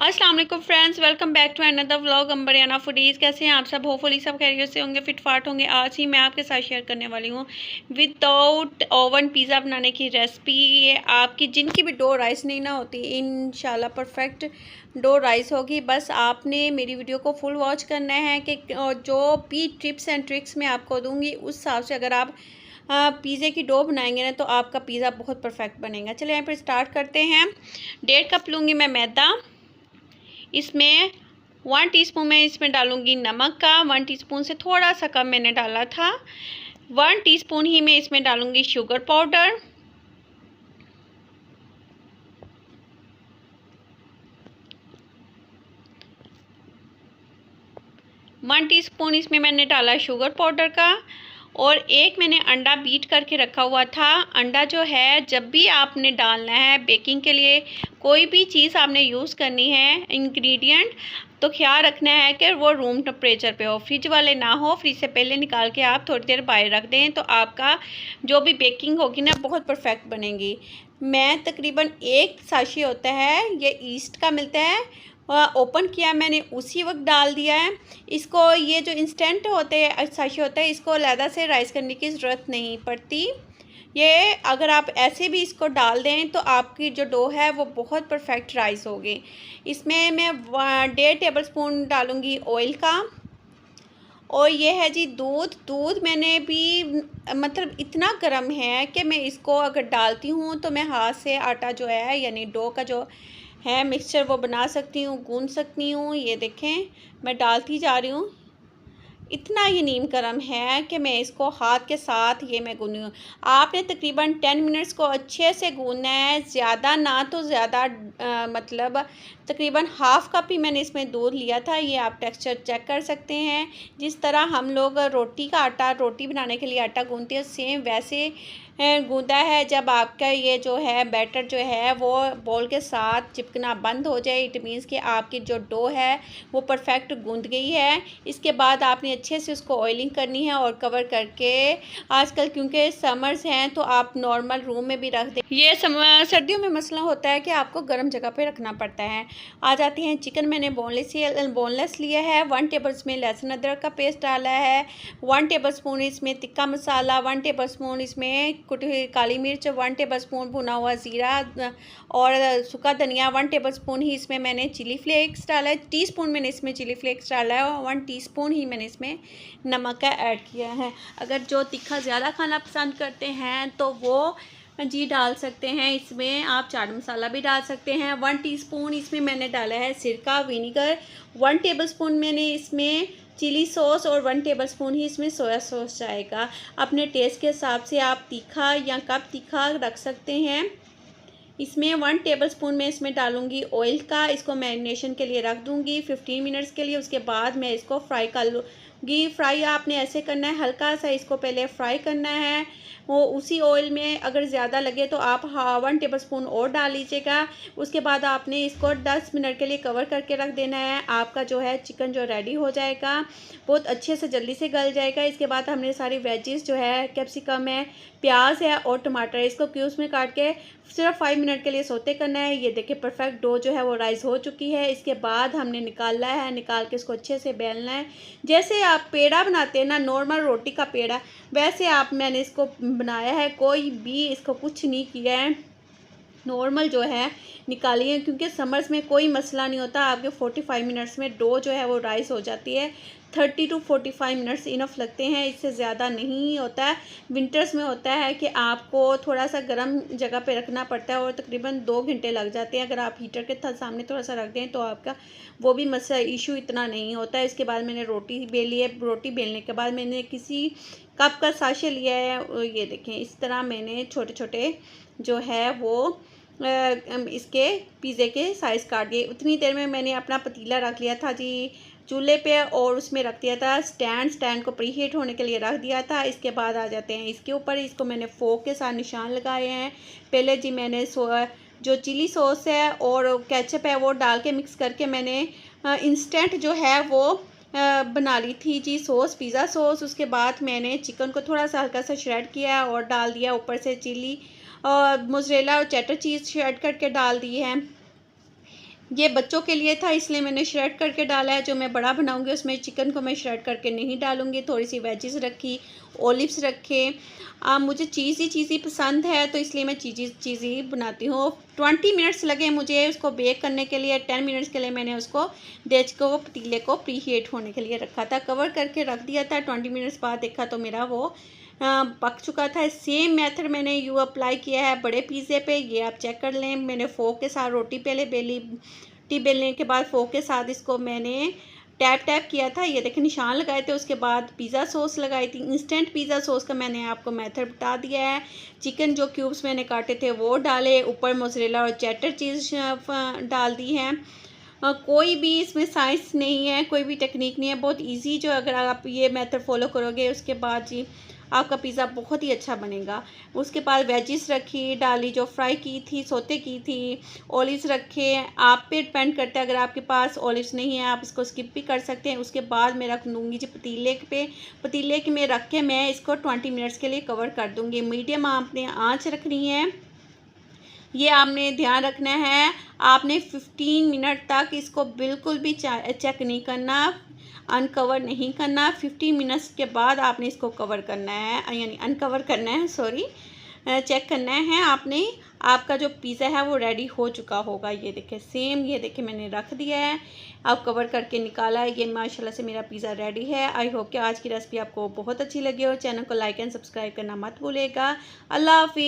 अस्सलाम वालेकुम friends, welcome back to another vlog Ambariyana foodies. कैसे हैं आप सब? होपफुली सब खैरियत से होंगे, फिटफाट होंगे। आज ही मैं आपके साथ शेयर करने वाली हूँ विदाउट ओवन पिज़्ज़ा बनाने की रेसिपी। ये आपकी जिनकी भी डो राइस नहीं ना होती, इंशाल्लाह परफेक्ट डो राइस होगी। बस आपने मेरी वीडियो को फुल वॉच करना है कि जो भी टिप्स एंड ट्रिक्स मैं आपको दूँगी उस हिसाब से अगर आप पिज़्ज़े की डो बनाएंगे ना तो आपका पिज़्ज़ा बहुत परफेक्ट बनेगा। चलिए यहाँ पर स्टार्ट करते हैं। 1.5 कप लूँगी मैं मैदा। इसमें 1 टीस्पून मैं इसमें डालूंगी नमक का। 1 टीस्पून से थोड़ा सा कम मैंने डाला था। 1 टीस्पून ही मैं इसमें डालूंगी शुगर पाउडर। वन टीस्पून इसमें मैंने डाला शुगर पाउडर का। और एक मैंने अंडा बीट करके रखा हुआ था। अंडा जो है जब भी आपने डालना है बेकिंग के लिए, कोई भी चीज़ आपने यूज़ करनी है इंग्रेडिएंट, तो ख्याल रखना है कि वो रूम टेम्परेचर पे हो, फ्रिज वाले ना हो। फ्रिज से पहले निकाल के आप थोड़ी देर बाहर रख दें तो आपका जो भी बेकिंग होगी ना बहुत परफेक्ट बनेगी। मैं तकरीबन 1 साशी होता है, ये ईस्ट का मिलता है, ओपन किया मैंने उसी वक्त डाल दिया है इसको। ये जो इंस्टेंट होते हैं साशी होता है, इसको अलग से राइस करने की ज़रूरत नहीं पड़ती। ये अगर आप ऐसे भी इसको डाल दें तो आपकी जो डो है वो बहुत परफेक्ट राइस होगी। इसमें मैं 1.5 टेबल स्पून डालूँगी ऑयल का। और ये है जी दूध मैंने भी मतलब इतना गर्म है कि मैं इसको अगर डालती हूँ तो मैं हाथ से आटा जो है यानी डो का जो है मिक्सचर वो बना सकती हूँ, गूंद सकती हूँ। ये देखें मैं डालती जा रही हूँ। इतना ही नीम गर्म है कि मैं इसको हाथ के साथ ये मैं गूंदी हूँ। आपने तकरीबन 10 मिनट्स को अच्छे से गूंदना है, ज़्यादा ना तो ज़्यादा, मतलब तकरीबन हाफ़ कप ही मैंने इसमें दूध लिया था। ये आप टेक्सचर चेक कर सकते हैं। जिस तरह हम लोग रोटी का आटा, रोटी बनाने के लिए आटा गूंदते हैं, सेम वैसे गूंदा है। जब आपका ये जो है बैटर जो है वो बॉल के साथ चिपकना बंद हो जाए, इट मीन्स कि आपकी जो डो है वो परफेक्ट गूंद गई है। इसके बाद आपने अच्छे से उसको ऑयलिंग करनी है और कवर करके, आजकल क्योंकि समर्स हैं तो आप नॉर्मल रूम में भी रख दें। ये सर्दियों में मसला होता है कि आपको गर्म जगह पे रखना पड़ता है। आ जाती हैं चिकन, मैंने बोनलेस लिया है। 1 टेबल स्पून लहसुन अदरक का पेस्ट डाला है। 1 टेबल स्पून इसमें तिक्का मसाला, 1 टेबल स्पून इसमें कुटी हुई काली मिर्च, 1 टेबल स्पून भुना हुआ ज़ीरा और सूखा धनिया, 1 टेबल स्पून ही इसमें मैंने चिली फ्लेक्स डाला है। टीस्पून मैंने इसमें चिली फ्लेक्स डाला है और 1 टीस्पून ही मैंने इसमें नमक का ऐड किया है। अगर जो तीखा ज़्यादा खाना पसंद करते हैं तो वो जी डाल सकते हैं। इसमें आप चाट मसाला भी डाल सकते हैं। 1 टीस्पून इसमें मैंने डाला है सिरका विनीगर। 1 टेबलस्पून मैंने इसमें चिली सॉस और 1 टेबलस्पून ही इसमें सोया सॉस जाएगा। अपने टेस्ट के हिसाब से आप तीखा या कम तीखा रख सकते हैं। इसमें 1 टेबलस्पून मैं इसमें डालूंगी ऑयल का। इसको मैरिनेशन के लिए रख दूंगी 15 मिनट्स के लिए। उसके बाद मैं इसको फ्राई कर लूँगी। फ्राई आपने ऐसे करना है, हल्का सा इसको पहले फ्राई करना है। वो उसी ऑयल में अगर ज़्यादा लगे तो आप 1 टेबलस्पून और डाल लीजिएगा। उसके बाद आपने इसको 10 मिनट के लिए कवर करके रख देना है। आपका जो है चिकन जो रेडी हो जाएगा, बहुत अच्छे से जल्दी से गल जाएगा। इसके बाद हमने सारी वेजिस जो है, कैप्सिकम है, प्याज है और टमाटर, इसको क्यूब्स में काट के सिर्फ 5 मिनट के लिए सोते करना है। ये देखिए परफेक्ट डो जो है वो राइस हो चुकी है। इसके बाद हमने निकालना है, निकाल के इसको अच्छे से बेलना है। जैसे आप पेड़ा बनाते हैं ना, नॉर्मल रोटी का पेड़ा, वैसे मैंने इसको बनाया है। कोई भी इसको कुछ नहीं किया है, नॉर्मल जो है निकालिए, क्योंकि समर्स में कोई मसला नहीं होता। आपके 45 मिनट्स में डो जो है वो राइस हो जाती है। 30 to 45 मिनट्स इनफ लगते हैं, इससे ज़्यादा नहीं होता है। विंटर्स में होता है कि आपको थोड़ा सा गर्म जगह पे रखना पड़ता है और तकरीबन 2 घंटे लग जाते हैं। अगर आप हीटर के सामने थोड़ा सा रख दें तो आपका वो भी मसला इशू इतना नहीं होता है। इसके बाद मैंने रोटी बेली है। रोटी बेलने के बाद मैंने किसी कप का साशे लिया है। ये देखें इस तरह मैंने छोटे छोटे जो है वो इसके पिज़्ज़े के साइज़ काट दिए। उतनी देर में मैंने अपना पतीला रख लिया था जी चूल्हे पे और उसमें रख दिया था स्टैंड को प्री हीट होने के लिए रख दिया था। इसके बाद आ जाते हैं इसके ऊपर। इसको मैंने फोक के साथ निशान लगाए हैं। पहले जी मैंने जो चिली सॉस है और केचप है वो डाल के मिक्स करके मैंने इंस्टेंट जो है वो बना ली थी जी सॉस, पिज़्ज़ा सॉस। उसके बाद मैंने चिकन को थोड़ा सा हल्का सा श्रेड किया और डाल दिया। ऊपर से चिली और मोज़रेला और चेडर चीज़ श्रेड करके डाल दी है। ये बच्चों के लिए था इसलिए मैंने श्रेड करके डाला है। जो मैं बड़ा बनाऊंगी उसमें चिकन को मैं श्रेड करके नहीं डालूंगी। थोड़ी सी वेजिस रखी, ओलिव्स रखे। मुझे चीज़ी पसंद है तो इसलिए मैं चीज़ी बनाती हूँ। 20 मिनट्स लगे मुझे उसको बेक करने के लिए। 10 मिनट्स के लिए मैंने उसको डेच को पतीले को प्री हीट होने के लिए रखा था, कवर करके रख दिया था। 20 मिनट्स बाद देखा तो मेरा वो पक चुका था। सेम मेथड मैंने अप्लाई किया है बड़े पिज़्ज़े पे। ये आप चेक कर लें। मैंने फोक के साथ रोटी पहले बेलने के बाद फोक के साथ इसको मैंने टैप किया था। ये देखिए निशान लगाए थे। उसके बाद पिज़्ज़ा सॉस लगाई थी। इंस्टेंट पिज़्ज़ा सॉस का मैंने आपको मेथड बता दिया है। चिकन जो क्यूब्स मैंने काटे थे वो डाले, ऊपर मोज़रेला और चेडर चीज़ डाल दी है। कोई भी इसमें साइंस नहीं है, कोई भी टेक्निक नहीं है, बहुत इजी। जो अगर आप ये मेथड फॉलो करोगे उसके बाद जी आपका पिज़्ज़ा बहुत ही अच्छा बनेगा। उसके बाद वेजिस रखी डाली जो फ्राई की थी, सोते की थी। ओलिव्स रखे, आप पे डिपेंड करता है। अगर आपके पास ओलिव्स नहीं है आप इसको स्किप भी कर सकते हैं। उसके बाद मैं रख दूँगी जी पतीले के में रख के मैं इसको 20 मिनट्स के लिए कवर कर दूँगी। मीडियम आपने आँच रखनी है, ये आपने ध्यान रखना है। आपने 15 मिनट तक इसको बिल्कुल भी चेक नहीं करना, अनकवर नहीं करना। 15 मिनट्स के बाद आपने इसको कवर करना है, यानी अनकवर करना है, सॉरी, चेक करना है आपने। आपका जो पिज़्ज़ा है वो रेडी हो चुका होगा। ये देखिए सेम, ये देखिए मैंने रख दिया है, अब कवर करके निकाला है। ये माशाल्लाह से मेरा पिज़्ज़ा रेडी है। आई होप कि आज की रेसिपी आपको बहुत अच्छी लगी हो। चैनल को लाइक एंड सब्सक्राइब करना मत भूलिएगा। अल्लाह हाफिज़।